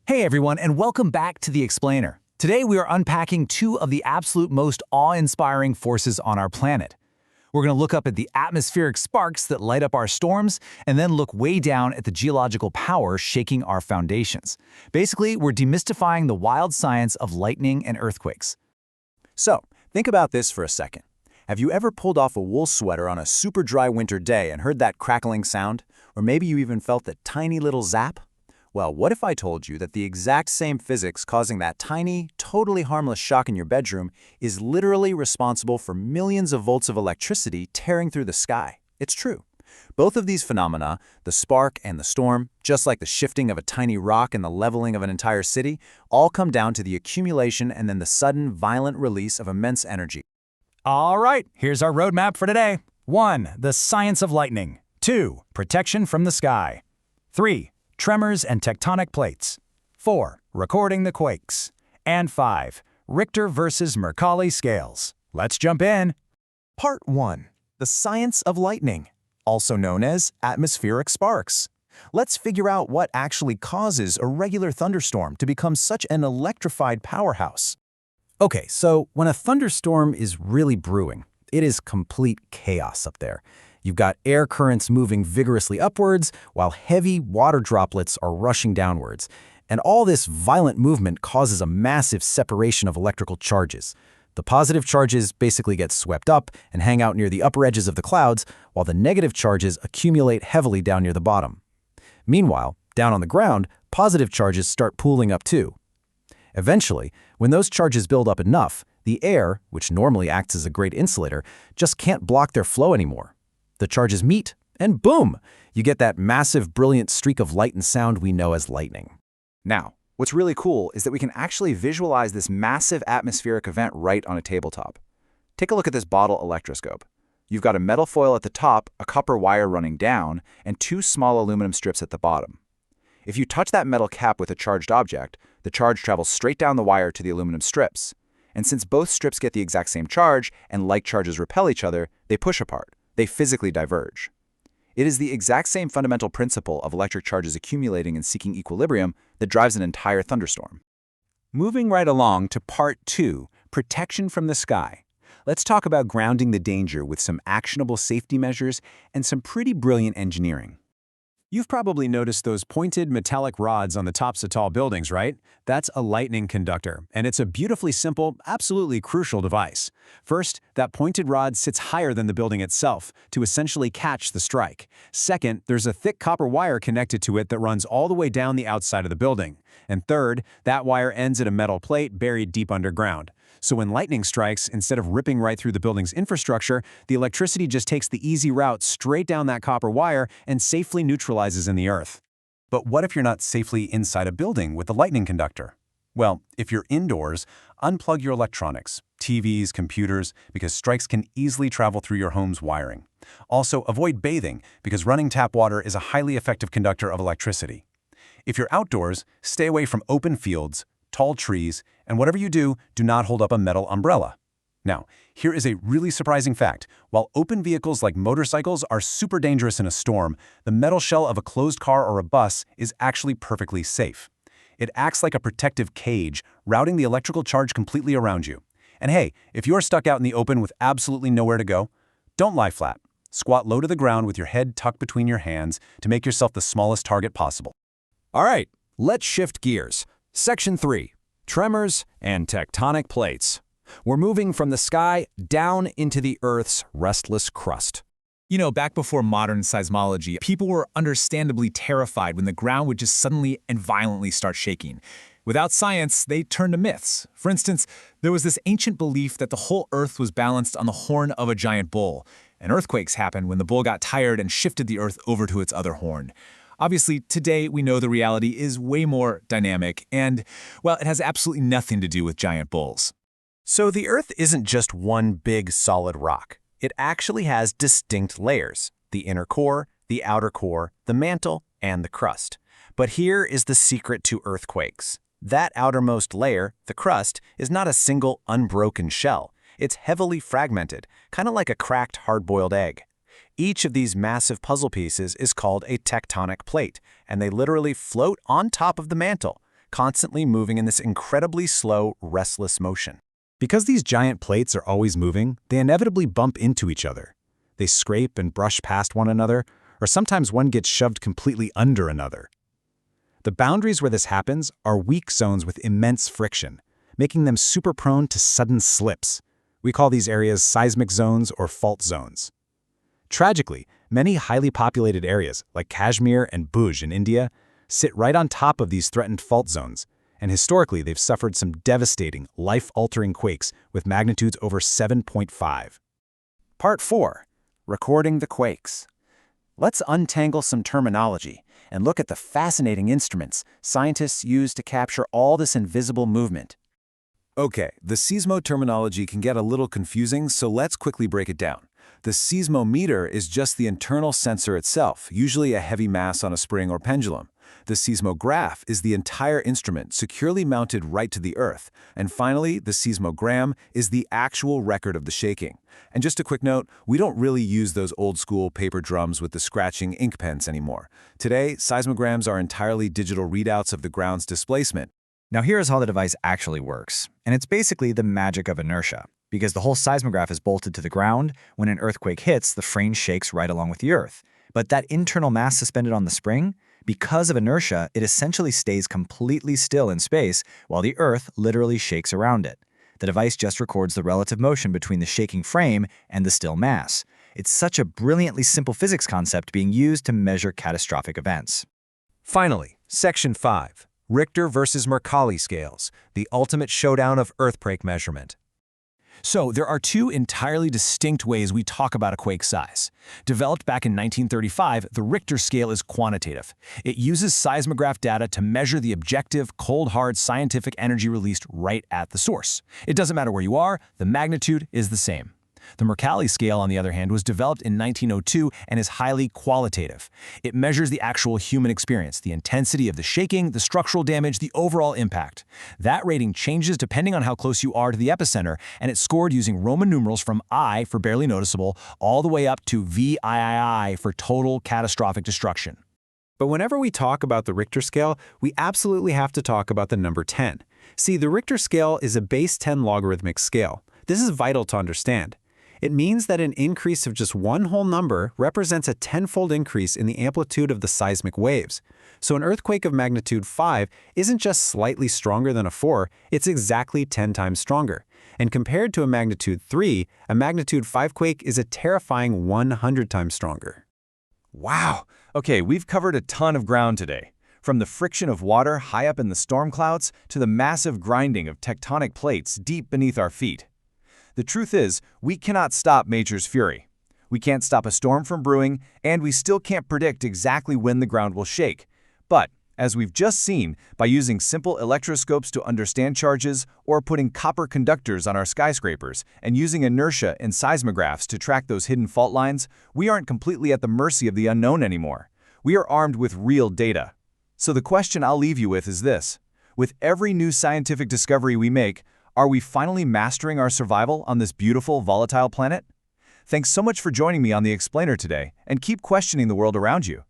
Hey everyone, and welcome back to The Explainer. Today we are unpacking two of the absolute most awe-inspiring forces on our planet. We're going to look up at the atmospheric sparks that light up our storms, and then look way down at the geological power shaking our foundations. Basically, we're demystifying the wild science of lightning and earthquakes. So, think about this for a second. Have you ever pulled off a wool sweater on a super dry winter day and heard that crackling sound? Or maybe you even felt that tiny little zap? Well, what if I told you that the exact same physics causing that tiny, totally harmless shock in your bedroom is literally responsible for millions of volts of electricity tearing through the sky? It's true. Both of these phenomena, the spark and the storm, just like the shifting of a tiny rock and the leveling of an entire city, all come down to the accumulation and then the sudden, violent release of immense energy. All right, here's our roadmap for today. 1. The science of lightning. 2. Protection from the sky. 3. Tremors and tectonic plates. 4. Recording the quakes. And 5. Richter versus Mercalli scales. Let's jump in. Part 1. The science of lightning, also known as atmospheric sparks. Let's figure out what actually causes a regular thunderstorm to become such an electrified powerhouse. Okay, so when a thunderstorm is really brewing, it is complete chaos up there. You've got air currents moving vigorously upwards, while heavy water droplets are rushing downwards. And all this violent movement causes a massive separation of electrical charges. The positive charges basically get swept up and hang out near the upper edges of the clouds, while the negative charges accumulate heavily down near the bottom. Meanwhile, down on the ground, positive charges start pooling up too. Eventually, when those charges build up enough, the air, which normally acts as a great insulator, just can't block their flow anymore. The charges meet, and boom! You get that massive, brilliant streak of light and sound we know as lightning. Now, what's really cool is that we can actually visualize this massive atmospheric event right on a tabletop. Take a look at this bottle electroscope. You've got a metal foil at the top, a copper wire running down, and two small aluminum strips at the bottom. If you touch that metal cap with a charged object, the charge travels straight down the wire to the aluminum strips. And since both strips get the exact same charge and like charges repel each other, they push apart. They physically diverge. It is the exact same fundamental principle of electric charges accumulating and seeking equilibrium that drives an entire thunderstorm. Moving right along to Part 2, Protection from the Sky. Let's talk about grounding the danger with some actionable safety measures and some pretty brilliant engineering. You've probably noticed those pointed metallic rods on the tops of tall buildings, right? That's a lightning conductor, and it's a beautifully simple, absolutely crucial device. First, that pointed rod sits higher than the building itself to essentially catch the strike. Second, there's a thick copper wire connected to it that runs all the way down the outside of the building. And third, that wire ends at a metal plate buried deep underground. So when lightning strikes, instead of ripping right through the building's infrastructure, the electricity just takes the easy route straight down that copper wire and safely neutralizes in the earth. But what if you're not safely inside a building with a lightning conductor? Well, if you're indoors, unplug your electronics, TVs, computers, because strikes can easily travel through your home's wiring. Also, avoid bathing, because running tap water is a highly effective conductor of electricity. If you're outdoors, stay away from open fields, tall trees, and whatever you do, do not hold up a metal umbrella. Now, here is a really surprising fact. While open vehicles like motorcycles are super dangerous in a storm, the metal shell of a closed car or a bus is actually perfectly safe. It acts like a protective cage, routing the electrical charge completely around you. And hey, if you're stuck out in the open with absolutely nowhere to go, don't lie flat. Squat low to the ground with your head tucked between your hands to make yourself the smallest target possible. All right, let's shift gears. Section 3. Tremors and tectonic plates. We're moving from the sky down into the Earth's restless crust. You know, back before modern seismology, people were understandably terrified when the ground would just suddenly and violently start shaking. Without science, they turned to myths. For instance, there was this ancient belief that the whole Earth was balanced on the horn of a giant bull, and earthquakes happened when the bull got tired and shifted the Earth over to its other horn. Obviously, today we know the reality is way more dynamic and, well, it has absolutely nothing to do with giant bulls. So the Earth isn't just one big solid rock. It actually has distinct layers: the inner core, the outer core, the mantle, and the crust. But here is the secret to earthquakes. That outermost layer, the crust, is not a single unbroken shell. It's heavily fragmented, kind of like a cracked hard-boiled egg. Each of these massive puzzle pieces is called a tectonic plate, and they literally float on top of the mantle, constantly moving in this incredibly slow, restless motion. Because these giant plates are always moving, they inevitably bump into each other. They scrape and brush past one another, or sometimes one gets shoved completely under another. The boundaries where this happens are weak zones with immense friction, making them super prone to sudden slips. We call these areas seismic zones or fault zones. Tragically, many highly populated areas, like Kashmir and Bhuj in India, sit right on top of these threatened fault zones, and historically they've suffered some devastating, life-altering quakes with magnitudes over 7.5. Part 4. Recording the quakes. Let's untangle some terminology and look at the fascinating instruments scientists use to capture all this invisible movement. Okay, the seismo terminology can get a little confusing, so let's quickly break it down. The seismometer is just the internal sensor itself, usually a heavy mass on a spring or pendulum. The seismograph is the entire instrument securely mounted right to the earth. And finally, the seismogram is the actual record of the shaking. And just a quick note, we don't really use those old-school paper drums with the scratching ink pens anymore. Today, seismograms are entirely digital readouts of the ground's displacement. Now here's how the device actually works, and it's basically the magic of inertia. Because the whole seismograph is bolted to the ground, when an earthquake hits, the frame shakes right along with the earth. But that internal mass suspended on the spring, because of inertia, it essentially stays completely still in space while the earth literally shakes around it. The device just records the relative motion between the shaking frame and the still mass. It's such a brilliantly simple physics concept being used to measure catastrophic events. Finally, Section 5. Richter versus Mercalli scales, the ultimate showdown of earthquake measurement. So, there are two entirely distinct ways we talk about a quake size. Developed back in 1935, the Richter scale is quantitative. It uses seismograph data to measure the objective, cold, hard scientific energy released right at the source. It doesn't matter where you are, the magnitude is the same. The Mercalli scale, on the other hand, was developed in 1902 and is highly qualitative. It measures the actual human experience, the intensity of the shaking, the structural damage, the overall impact. That rating changes depending on how close you are to the epicenter, and it's scored using Roman numerals from I for barely noticeable all the way up to VIII for total catastrophic destruction. But whenever we talk about the Richter scale, we absolutely have to talk about the number 10. See, the Richter scale is a base 10 logarithmic scale. This is vital to understand. It means that an increase of just one whole number represents a tenfold increase in the amplitude of the seismic waves. So an earthquake of magnitude 5 isn't just slightly stronger than a 4, it's exactly 10 times stronger. And compared to a magnitude 3, a magnitude 5 quake is a terrifying 100 times stronger. Wow! Okay, we've covered a ton of ground today. From the friction of water high up in the storm clouds to the massive grinding of tectonic plates deep beneath our feet. The truth is, we cannot stop nature's fury. We can't stop a storm from brewing, and we still can't predict exactly when the ground will shake. But, as we've just seen, by using simple electroscopes to understand charges, or putting copper conductors on our skyscrapers, and using inertia and seismographs to track those hidden fault lines, we aren't completely at the mercy of the unknown anymore. We are armed with real data. So the question I'll leave you with is this. With every new scientific discovery we make, are we finally mastering our survival on this beautiful, volatile planet? Thanks so much for joining me on The Explainer today, and keep questioning the world around you.